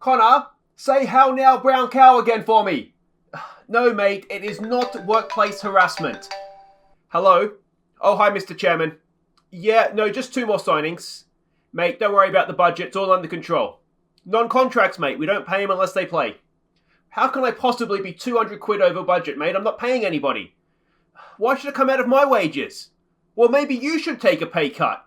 Connor, say how now brown cow again for me. No, mate, it is not workplace harassment. Hello? Oh, hi, Mr. Chairman. Yeah, no, just 2 more signings. Mate, don't worry about the budget, it's all under control. Non-contracts, mate, we don't pay them unless they play. How can I possibly be 200 quid over budget, mate? I'm not paying anybody. Why should it come out of my wages? Well, maybe you should take a pay cut.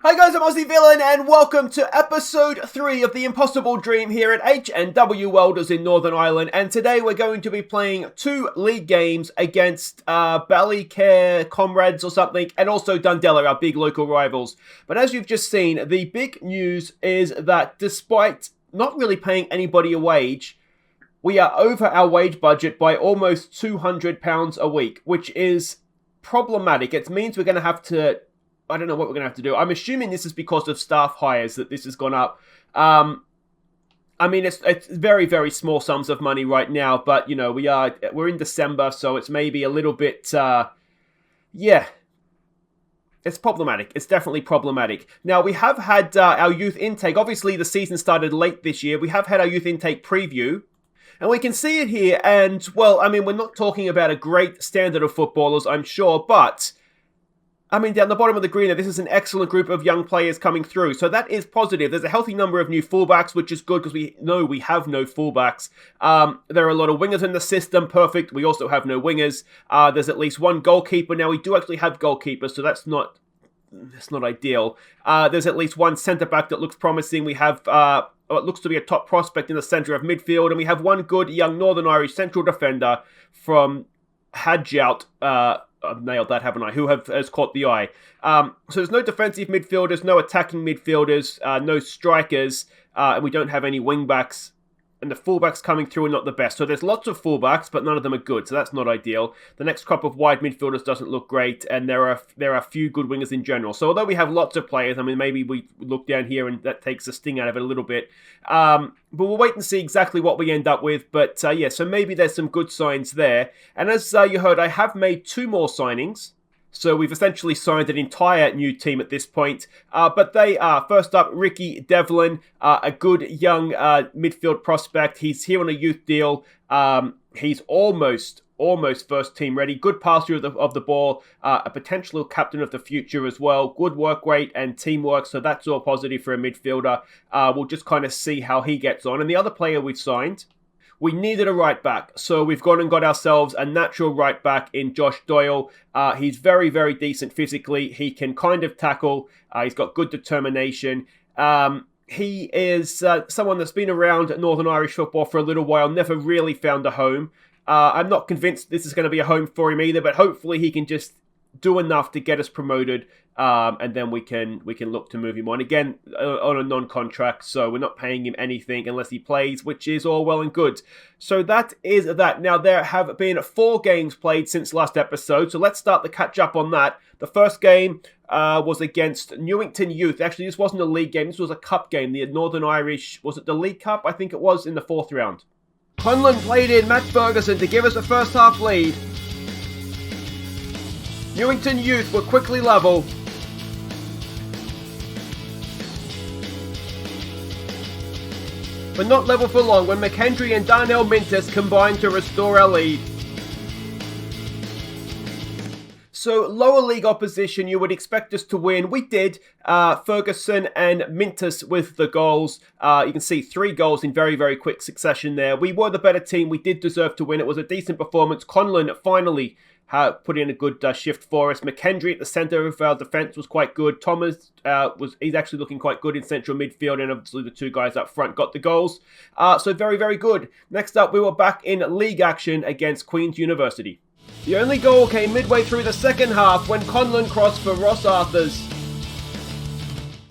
Hi guys, I'm Aussie Villain and welcome to episode 3 of The Impossible Dream here at H&W Welders in Northern Ireland. And today we're going to be playing 2 league games against Ballyclare Comrades or something, and also Dundela, our big local rivals. But as you've just seen, the big news is that despite not really paying anybody a wage, we are over our wage budget by almost £200 a week, which is problematic. It means we're going to have to... I don't know what we're going to have to do. I'm assuming this is because of staff hires that this has gone up. I mean, it's very, very small sums of money right now, but, you know, we're in December, so it's maybe a little bit, yeah. It's problematic. It's definitely problematic. Now, we have had our youth intake. Obviously, the season started late this year. We have had our youth intake preview. And we can see it here, and, well, I mean, we're not talking about a great standard of footballers, I'm sure, but... I mean, down the bottom of the green, this is an excellent group of young players coming through. So that is positive. There's a healthy number of new fullbacks, which is good because we know we have no fullbacks. There are a lot of wingers in the system. Perfect. We also have no wingers. There's at least 1 goalkeeper. Now, we do actually have goalkeepers, so that's not ideal. There's at least 1 centre-back that looks promising. We have what looks to be a top prospect in the centre of midfield. And we have 1 good young Northern Irish central defender from Hadjout, I've nailed that, haven't I? Who has caught the eye. So there's no defensive midfielders, no attacking midfielders, no strikers, and we don't have any wing-backs. And the fullbacks coming through are not the best. So there's lots of fullbacks, but none of them are good, so that's not ideal. The next crop of wide midfielders doesn't look great, and there are few good wingers in general. So although we have lots of players, I mean, maybe we look down here and that takes the sting out of it a little bit. But we'll wait and see exactly what we end up with. But yeah, so maybe there's some good signs there. And as you heard, I have made 2 more signings. So we've essentially signed an entire new team at this point. But they are, first up, Ricky Devlin, a good young midfield prospect. He's here on a youth deal. He's almost first team ready. Good passer of the ball. A potential captain of the future as well. Good work rate and teamwork. So that's all positive for a midfielder. We'll just kind of see how he gets on. And the other player we've signed... We needed a right back, so we've gone and got ourselves a natural right back in Josh Doyle. He's very, very decent physically. He can kind of tackle. He's got good determination. He is someone that's been around Northern Irish football for a little while, never really found a home. I'm not convinced this is going to be a home for him either, but hopefully he can just do enough to get us promoted, and then we can look to move him on again on a non-contract. So we're not paying him anything unless he plays, which is all well and good. So that is that. Now there have been 4 games played since last episode, so let's start the catch up on that. The first game was against Newington Youth. Actually, this wasn't a league game. This was a cup game. The Northern Irish, was it the League Cup? I think it was, in the 4th round. Cunlin played in Matt Ferguson to give us a first half lead. Newington Youth were quickly level. But not level for long when McHenry and Darnell Mintus combined to restore our lead. So lower league opposition, you would expect us to win. We did. Ferguson and Mintus with the goals. You can see 3 goals in very, very quick succession there. We were the better team. We did deserve to win. It was a decent performance. Conlon finally put in a good shift for us. McHenry at the centre of our defence was quite good. Thomas, he's actually looking quite good in central midfield, and obviously the 2 guys up front got the goals. So very, very good. Next up, we were back in league action against Queen's University. The only goal came midway through the second half when Conlon crossed for Ross Arthurs.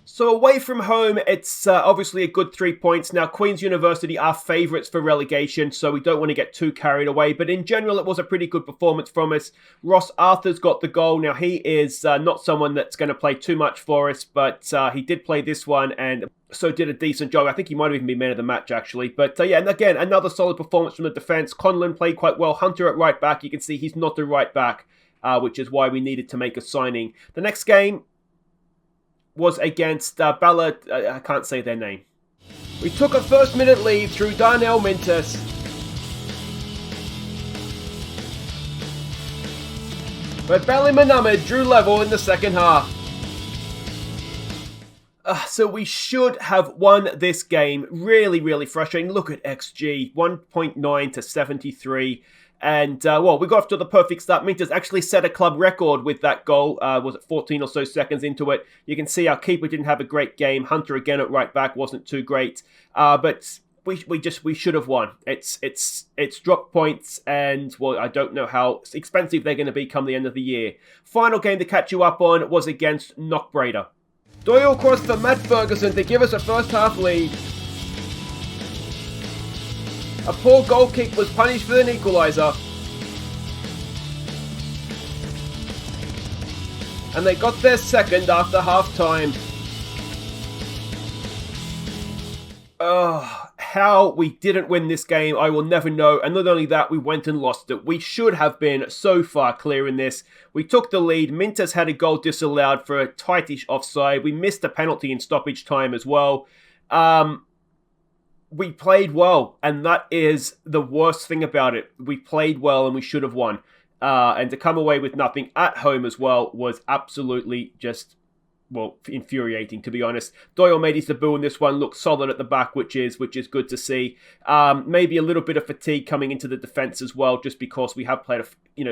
So away from home, it's obviously a good 3 points. Now, Queen's University are favourites for relegation, so we don't want to get too carried away. But in general, it was a pretty good performance from us. Ross Arthurs got the goal. Now, he is not someone that's going to play too much for us, but he did play this one and so did a decent job. I think he might have even been man of the match, actually. But yeah, and again, another solid performance from the defence. Conlon played quite well. Hunter at right back. You can see he's not the right back, which is why we needed to make a signing. The next game was against I can't say their name. We took a first-minute lead through Darnell Mintus. But Ballymanumid drew level in the second half. So we should have won this game. Really, really frustrating. Look at XG, 1.9 to 73. And, well, we got off to the perfect start. Mintus actually set a club record with that goal. Was it 14 or so seconds into it? You can see our keeper didn't have a great game. Hunter again at right back wasn't too great. But we should have won. It's drop points, and, well, I don't know how expensive they're going to be come the end of the year. Final game to catch you up on was against Knockbrader. Doyle crossed for Matt Ferguson to give us a first half lead. A poor goal kick was punished for an equaliser. And they got their second after half time. How we didn't win this game, I will never know. And not only that, we went and lost it. We should have been so far clear in this. We took the lead. Mintus had a goal disallowed for a tightish offside. We missed a penalty in stoppage time as well. We played well, and that is the worst thing about it. We played well and we should have won. And to come away with nothing at home as well was absolutely just, well, infuriating, to be honest. Doyle made his debut in this one, looked solid at the back, which is good to see. Maybe a little bit of fatigue coming into the defence as well, just because we have played,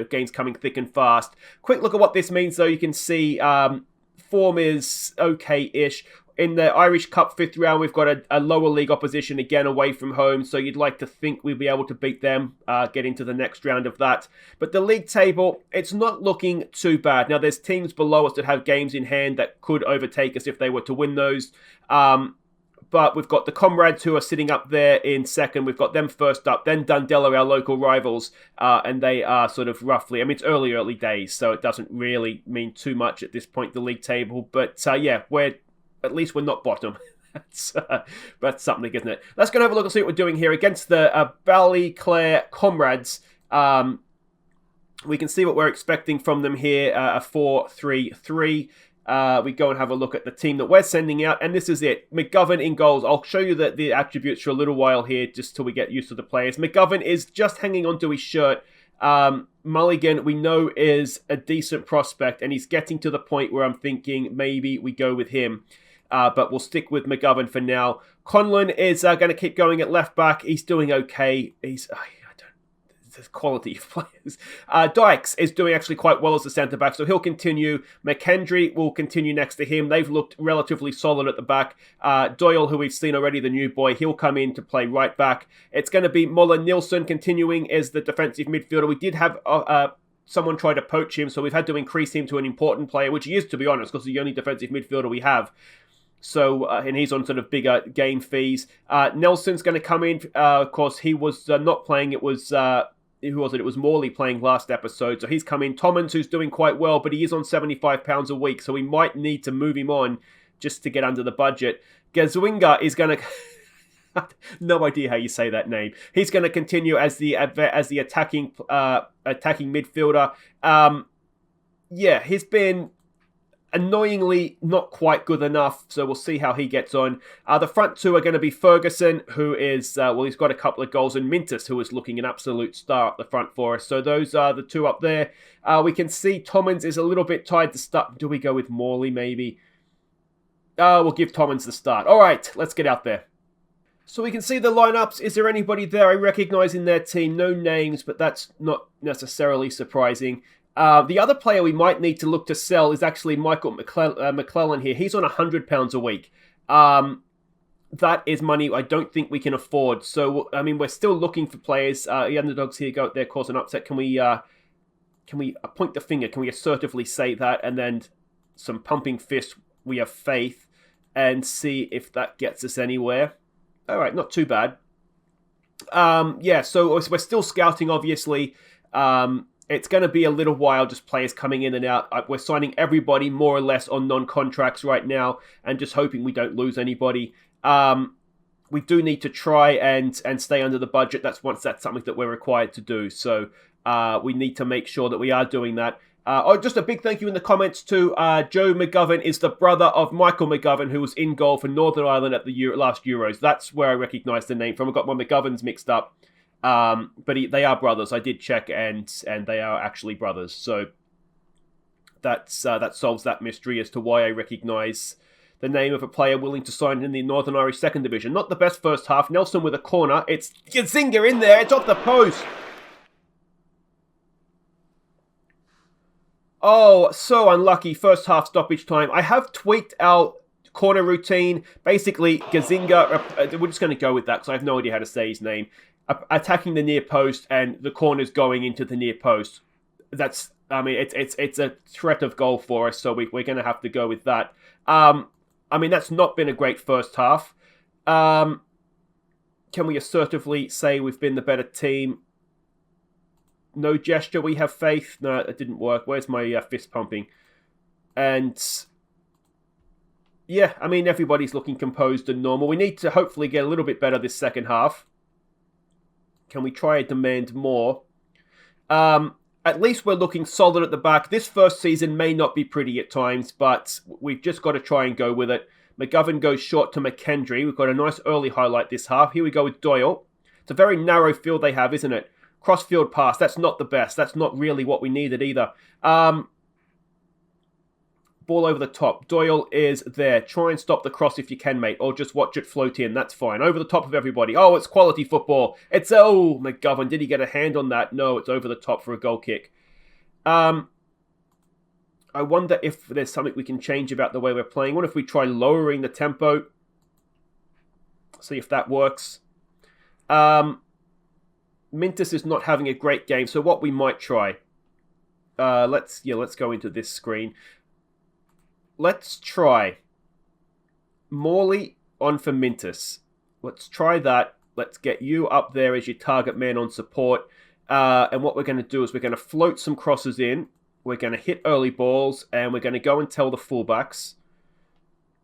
games coming thick and fast. Quick look at what this means, though. You can see form is okay-ish. In the Irish Cup 5th round, we've got a lower league opposition again away from home, so you'd like to think we'd be able to beat them, get into the next round of that. But the league table, it's not looking too bad. Now, there's teams below us that have games in hand that could overtake us if they were to win those. But we've got the Comrades who are sitting up there in second. We've got them first up. Then Dundela, our local rivals, and they are sort of roughly, it's early days, so it doesn't really mean too much at this point, the league table. But yeah, at least we're not bottom. That's something, isn't it? Let's go and have a look and see what we're doing here against the Ballyclare Comrades. We can see what we're expecting from them here, a 4-3-3. We go and have a look at the team that we're sending out, and this is it. McGovern in goals. I'll show you the attributes for a little while here, just till we get used to the players. McGovern is just hanging onto his shirt. Mulligan, we know, is a decent prospect, and he's getting to the point where I'm thinking maybe we go with him. But we'll stick with McGovern for now. Conlon is going to keep going at left back. He's doing okay. The quality of players. Dykes is doing actually quite well as a centre back, so he'll continue. McKendry will continue next to him. They've looked relatively solid at the back. Doyle, who we've seen already, the new boy, he'll come in to play right back. It's going to be Muller-Nielsen continuing as the defensive midfielder. We did have someone try to poach him, so we've had to increase him to an important player, which he is, to be honest, because he's the only defensive midfielder we have. So, and he's on sort of bigger game fees. Nelson's going to come in. Of course, he was not playing. It was, who was it? It was Morley playing last episode. So he's come in. Tommins, who's doing quite well, but he is on £75 a week. So we might need to move him on just to get under the budget. Gazwinga is going to... no idea how you say that name. He's going to continue as the attacking midfielder. Yeah, he's been annoyingly not quite good enough, so we'll see how he gets on. The front two are going to be Ferguson, who is, he's got a couple of goals, and Mintus, who is looking an absolute star at the front for us. So those are the two up there. We can see Tommins is a little bit tied to start. Do we go with Morley, maybe? We'll give Tommins the start. All right, let's get out there. So we can see the lineups. Is there anybody there I recognise in their team? No names, but that's not necessarily surprising. The other player we might need to look to sell is actually Michael McClellan here. He's on £100 a week. That is money I don't think we can afford. So, we're still looking for players. The underdogs here go out there, cause an upset. Can we point the finger? Can we assertively say that? And then some pumping fist, we have faith, and see if that gets us anywhere. All right, not too bad. So we're still scouting, obviously. It's going to be a little while, just players coming in and out. We're signing everybody more or less on non-contracts right now and just hoping we don't lose anybody. We do need to try and stay under the budget. That's something that we're required to do. So we need to make sure that we are doing that. Just a big thank you in the comments to Joe McGovern is the brother of Michael McGovern, who was in goal for Northern Ireland at the last Euros. That's where I recognise the name from. I got my McGoverns mixed up, but they are brothers. I did check, and they are actually brothers. So that solves that mystery as to why I recognise the name of a player willing to sign in the Northern Irish Second Division. Not the best first half. Nelson with a corner. It's Gazinga in there. It's off the post. Oh, so unlucky. First half stoppage time. I have tweaked our corner routine. Basically, Gazinga, we're just going to go with that because I have no idea how to say his name. Attacking the near post and the corners going into the near post. It's a threat of goal for us, so we're going to have to go with that. That's not been a great first half. Can we assertively say we've been the better team? No gesture, we have faith. No, it didn't work. Where's my fist pumping? And yeah, everybody's looking composed and normal. We need to hopefully get a little bit better this second half. Can we try and demand more? At least we're looking solid at the back. This first season may not be pretty at times, but we've just got to try and go with it. McGovern goes short to McKendry. We've got a nice early highlight this half. Here we go with Doyle. It's a very narrow field they have, isn't it? Cross-field pass, that's not the best. That's not really what we needed either. Ball over the top. Doyle is there. Try and stop the cross if you can, mate, or just watch it float in. That's fine. Over the top of everybody. Oh, it's quality football. McGovern, did he get a hand on that? No, it's over the top for a goal kick. I wonder if there's something we can change about the way we're playing. What if we try lowering the tempo? See if that works. Mintus is not having a great game, so what we might try. Let's go into this screen. Let's try Morley on for Mintus. Let's try that. Let's get you up there as your target man on support. And what we're going to do is we're going to float some crosses in. We're going to hit early balls, and we're going to go and tell the fullbacks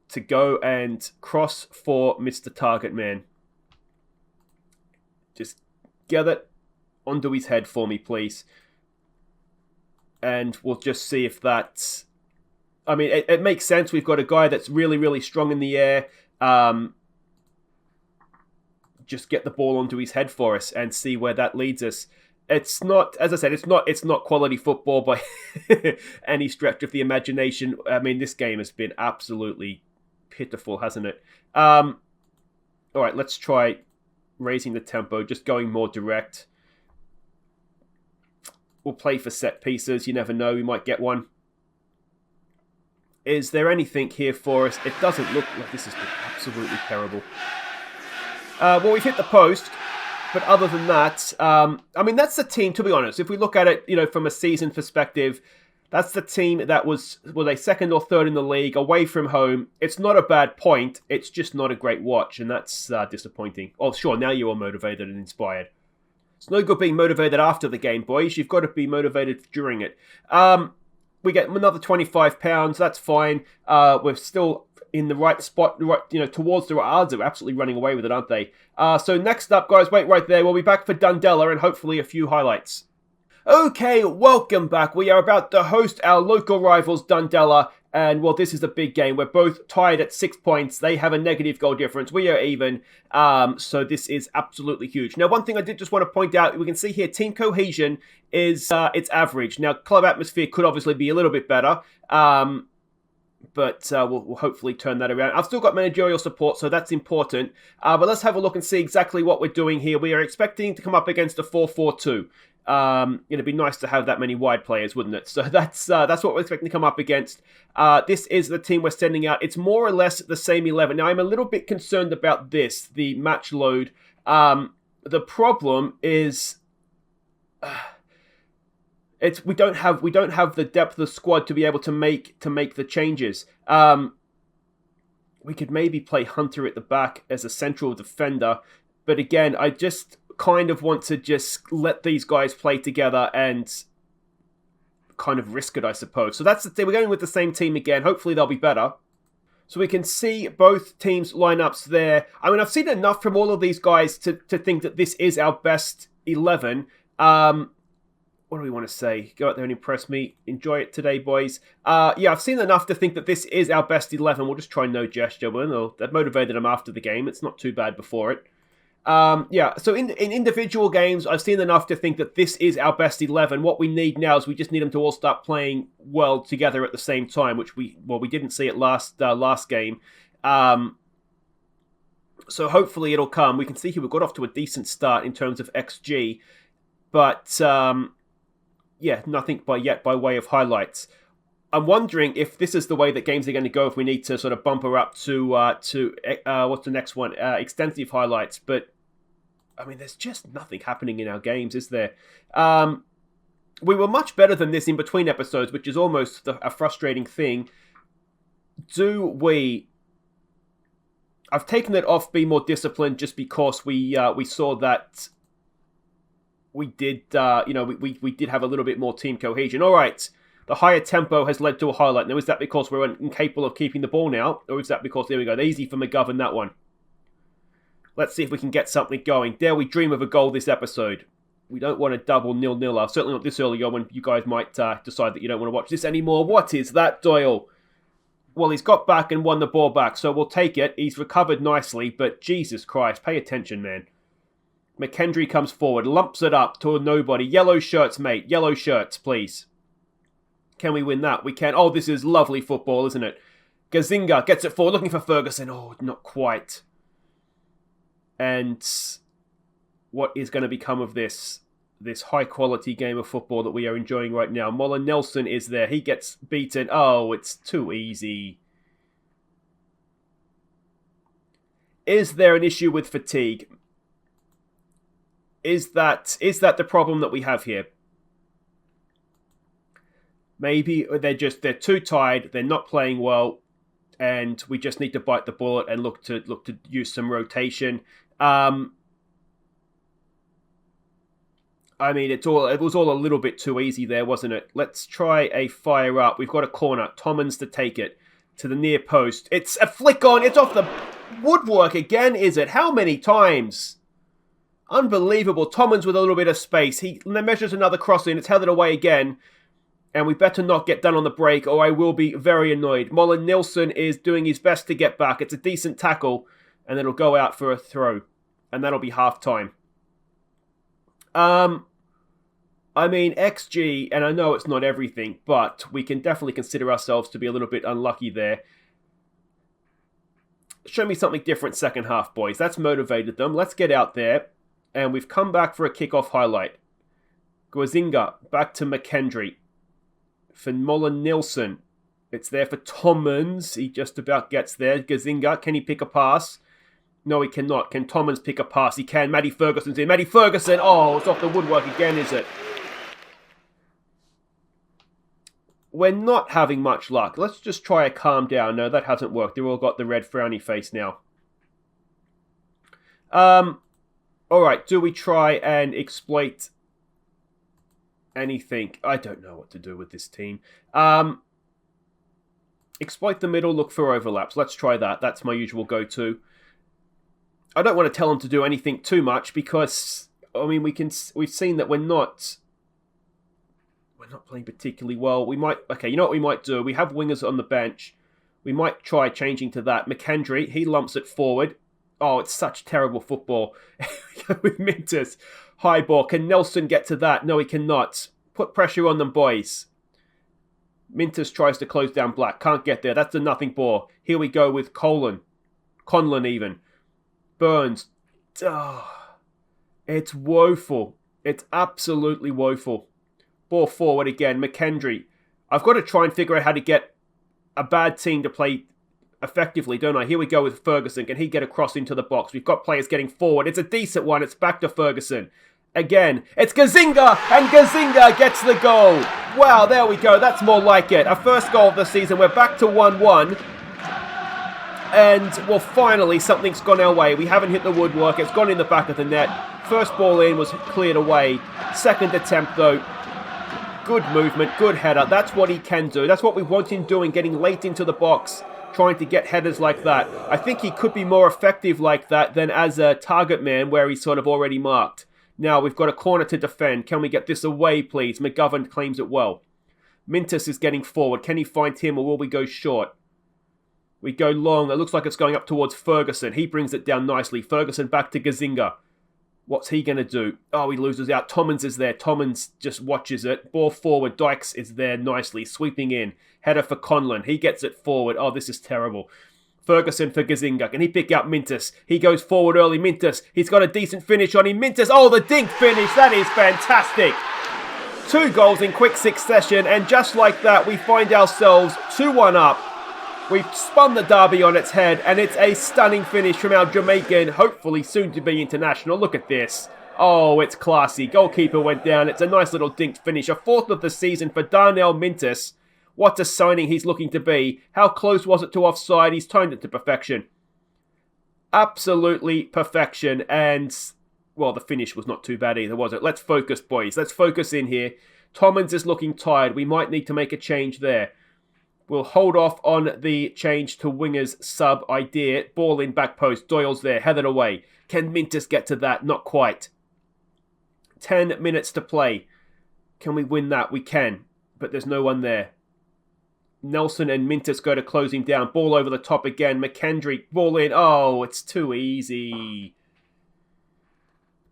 to go and cross for Mr. Target Man. Just get it onto his head for me, please. And we'll just see if that... it makes sense. We've got a guy that's really, really strong in the air. Just get the ball onto his head for us and see where that leads us. It's not, as I said, it's not quality football by any stretch of the imagination. This game has been absolutely pitiful, hasn't it? All right, let's try raising the tempo, just going more direct. We'll play for set pieces. You never know, we might get one. Is there anything here for us? It doesn't look like this has been absolutely terrible. Well, we've hit the post. But other than that, that's the team, to be honest. If we look at it, from a season perspective, that's the team that was they second or third in the league, away from home. It's not a bad point. It's just not a great watch, and that's disappointing. Oh, sure, now you are motivated and inspired. It's no good being motivated after the game, boys. You've got to be motivated during it. We get another £25. That's fine. We're still in the right spot, towards the right odds. They're absolutely running away with it, aren't they? So next up, guys, wait right there. We'll be back for Dundela and hopefully a few highlights. Okay, welcome back. We are about to host our local rivals, Dundela. And, well, this is a big game. We're both tied at 6 points. They have a negative goal difference. We are even. So this is absolutely huge. Now, one thing I did just want to point out, we can see here team cohesion is it's average. Now, club atmosphere could obviously be a little bit better. But we'll hopefully turn that around. I've still got managerial support, so that's important. But let's have a look and see exactly what we're doing here. We are expecting to come up against a 4-4-2. It'd be nice to have that many wide players, wouldn't it? So that's what we're expecting to come up against. This is the team we're sending out. It's more or less the same 11. Now, I'm a little bit concerned about this, the match load. The problem is... we don't have the depth of the squad to be able to make the changes. We could maybe play Hunter at the back as a central defender, but again, I just kind of want to just let these guys play together and kind of risk it, I suppose. So that's the thing. We're going with the same team again. Hopefully they'll be better. So we can see both teams' lineups there. I've seen enough from all of these guys to think that this is our best 11. what do we want to say? Go out there and impress me. Enjoy it today, boys. Yeah, I've seen enough to think that this is our best 11. We'll just try no gesture. Well, that motivated them after the game. It's not too bad before it. Yeah, so in individual games, I've seen enough to think that this is our best 11. What we need now is we just need them to all start playing well together at the same time, which we didn't see it last game. So hopefully it'll come. We can see here we've got off to a decent start in terms of XG, but yeah, nothing by way of highlights. I'm wondering if this is the way that games are going to go, if we need to sort of bump her up to what's the next one? Extensive highlights. But, I mean, there's just nothing happening in our games, is there? We were much better than this in between episodes, which is almost a frustrating thing. I've taken it off Be More Disciplined just because we saw that we did, we did have a little bit more team cohesion. All right. The higher tempo has led to a highlight. Now, is that because we're incapable of keeping the ball now? Or is that because, there we go, easy for McGovern, that one. Let's see if we can get something going. Dare we dream of a goal this episode? We don't want a double 0-0. Certainly not this early on when you guys might decide that you don't want to watch this anymore. What is that, Doyle? Well, he's got back and won the ball back, so we'll take it. He's recovered nicely, but Jesus Christ, pay attention, man. McKendry comes forward, lumps it up to a nobody. Yellow shirts, mate. Yellow shirts, please. Can we win that? We can. Oh, this is lovely football, isn't it? Gazinga gets it forward, looking for Ferguson. Oh, not quite. And what is going to become of this high-quality game of football that we are enjoying right now? Mollen Nelson is there. He gets beaten. Oh, it's too easy. Is there an issue with fatigue? Is that the problem that we have here? Maybe they're too tired, they're not playing well, and we just need to bite the bullet and look to use some rotation. I mean, it was all a little bit too easy there, wasn't it? Let's try a fire up. We've got a corner. Tommins to take it to the near post. It's a flick on. It's off the woodwork again, is it? How many times? Unbelievable. Tommins with a little bit of space. He measures another cross in. It's headed away again. And we better not get done on the break or I will be very annoyed. Mollen Nilsson is doing his best to get back. It's a decent tackle. And it'll go out for a throw. And that'll be half-time. I mean, XG, and I know it's not everything, but we can definitely consider ourselves to be a little bit unlucky there. Show me something different second half, boys. That's motivated them. Let's get out there. And we've come back for a kickoff highlight. Gwazinga back to McKendry. For Mollen Nilsson. It's there for Tommins. He just about gets there. Gazinga, can he pick a pass? No, he cannot. Can Tommins pick a pass? He can. Matty Ferguson's in. Matty Ferguson! Oh, it's off the woodwork again, is it? We're not having much luck. Let's just try a calm down. No, that hasn't worked. They've all got the red frowny face now. Alright, do we try and exploit anything? I don't know what to do with this team. Exploit the middle, look for overlaps. Let's try that. That's my usual go-to. I don't want to tell them to do anything too much because, I mean, we've seen that we're not playing particularly well. We might, okay, you know what we might do? We have wingers on the bench. We might try changing to that. McKendry, he lumps it forward. Oh, it's such terrible football. With Mintus. High ball. Can Nelson get to that? No, he cannot. Put pressure on them, boys. Mintus tries to close down Black. Can't get there. That's a nothing ball. Here we go with Conlon even. Burns. Oh, it's woeful. It's absolutely woeful. Ball forward again. McKendry. I've got to try and figure out how to get a bad team to play effectively, don't I? Here we go with Ferguson. Can he get across into the box? We've got players getting forward. It's a decent one. It's back to Ferguson. Again, it's Gazinga, and Gazinga gets the goal. Wow, there we go. That's more like it. Our first goal of the season. We're back to 1-1. And, well, finally, something's gone our way. We haven't hit the woodwork. It's gone in the back of the net. First ball in was cleared away. Second attempt, though. Good movement, good header. That's what he can do. That's what we want him doing, getting late into the box, trying to get headers like that. I think he could be more effective like that than as a target man where he's sort of already marked. Now we've got a corner to defend. Can we get this away, please? McGovern claims it well. Mintus is getting forward. Can he find him or will we go short? We go long. It looks like it's going up towards Ferguson. He brings it down nicely. Ferguson back to Gazinga. What's he going to do? Oh, he loses out. Tommins is there. Tommins just watches it. Ball forward. Dykes is there nicely. Sweeping in. Header for Conlon. He gets it forward. Oh, this is terrible. Ferguson for Gazinga. Can he pick out Mintus? He goes forward early. Mintus. He's got a decent finish on him. Mintus. Oh, the dink finish. That is fantastic. 2 goals in quick succession. And just like that, we find ourselves 2-1 up. We've spun the derby on its head, and it's a stunning finish from our Jamaican, hopefully soon-to-be international. Look at this. Oh, it's classy. Goalkeeper went down. It's a nice little dinked finish. A 4th of the season for Darnell Mintus. What a signing he's looking to be. How close was it to offside? He's timed it to perfection. Absolutely perfection. And, well, the finish was not too bad either, was it? Let's focus, boys. Let's focus in here. Tommins is looking tired. We might need to make a change there. We'll hold off on the change to wingers sub idea. Ball in back post. Doyle's there. Heathered away. Can Mintus get to that? Not quite. 10 minutes to play. Can we win that? We can. But there's no one there. Nelson and Mintus go to close him down. Ball over the top again. McKendry. Ball in. Oh, it's too easy.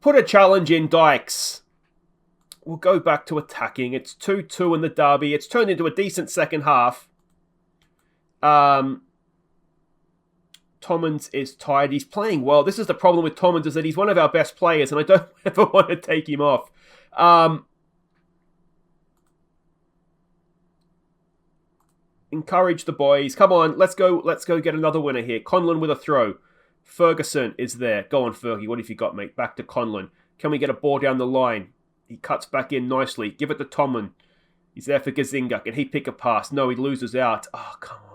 Put a challenge in, Dykes. We'll go back to attacking. It's 2-2 in the derby. It's turned into a decent second half. Tommins is tired. He's playing well. This is the problem with Tommins, is that he's one of our best players, and I don't ever want to take him off. Encourage the boys. Come on, let's go get another winner here. Conlon with a throw. Ferguson is there. Go on, Fergie. What have you got, mate? Back to Conlon. Can we get a ball down the line? He cuts back in nicely. Give it to Tomlin. He's there for Gazinga. Can he pick a pass? No, he loses out. Oh, come on.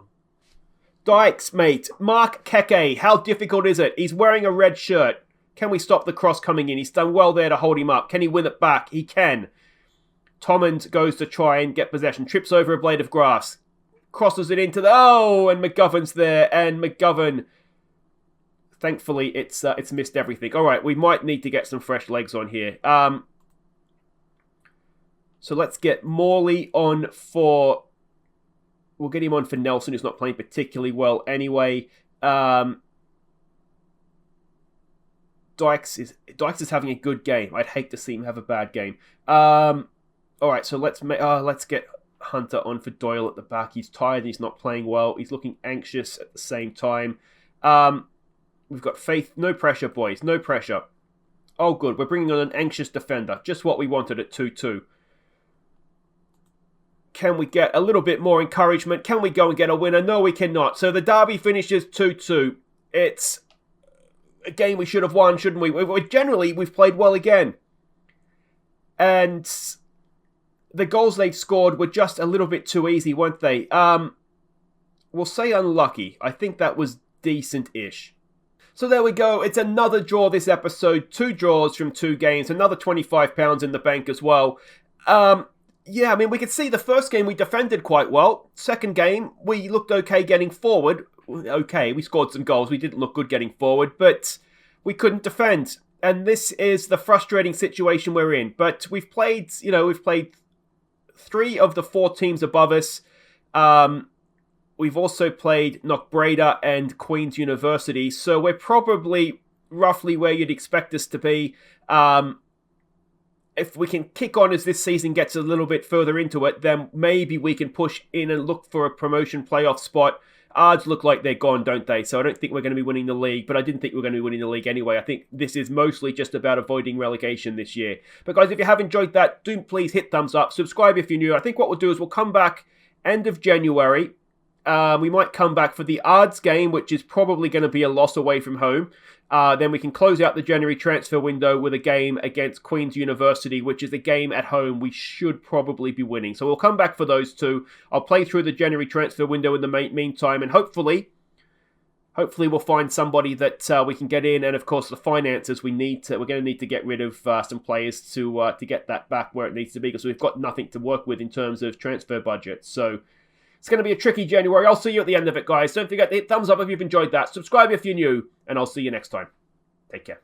Dykes, mate. Mark Keke. How difficult is it? He's wearing a red shirt. Can we stop the cross coming in? He's done well there to hold him up. Can he win it back? He can. Tommins goes to try and get possession. Trips over a blade of grass. Crosses it into the... Oh, and McGovern's there. And McGovern... Thankfully, it's missed everything. All right, we might need to get some fresh legs on here. So let's get Morley on for... We'll get him on for Nelson, who's not playing particularly well anyway. Dykes is having a good game. I'd hate to see him have a bad game. All right, so let's get Hunter on for Doyle at the back. He's tired and he's not playing well. He's looking anxious at the same time. We've got Faith. No pressure, boys. No pressure. Oh, good. We're bringing on an anxious defender. Just what we wanted at 2-2. Can we get a little bit more encouragement? Can we go and get a winner? No, we cannot. So the derby finishes 2-2. It's a game we should have won, shouldn't we? Generally, we've played well again. And the goals they've scored were just a little bit too easy, weren't they? We'll say unlucky. I think that was decent-ish. So there we go. It's another draw this episode. 2 draws from 2 games. Another £25 in the bank as well. Yeah, I mean, we could see the first game we defended quite well. Second game, we looked okay getting forward. Okay, we scored some goals. We didn't look good getting forward, but we couldn't defend. And this is the frustrating situation we're in. But we've played 3 of the 4 teams above us. We've also played Knockbreda and Queen's University. So we're probably roughly where you'd expect us to be. If we can kick on as this season gets a little bit further into it, then maybe we can push in and look for a promotion playoff spot. Odds look like they're gone, don't they? So I don't think we're going to be winning the league, but I didn't think we were going to be winning the league anyway. I think this is mostly just about avoiding relegation this year. But guys, if you have enjoyed that, do please hit thumbs up. Subscribe if you're new. I think what we'll do is we'll come back end of January. We might come back for the odds game, which is probably going to be a loss away from home. Then we can close out the January transfer window with a game against Queen's University, which is a game at home we should probably be winning. So we'll come back for those 2. I'll play through the January transfer window in the meantime, and hopefully we'll find somebody that we can get in. And of course, the finances we're going to need to get rid of some players to get that back where it needs to be, because we've got nothing to work with in terms of transfer budget. So it's going to be a tricky January. I'll see you at the end of it, guys. Don't forget to hit thumbs up if you've enjoyed that. Subscribe if you're new, and I'll see you next time. Take care.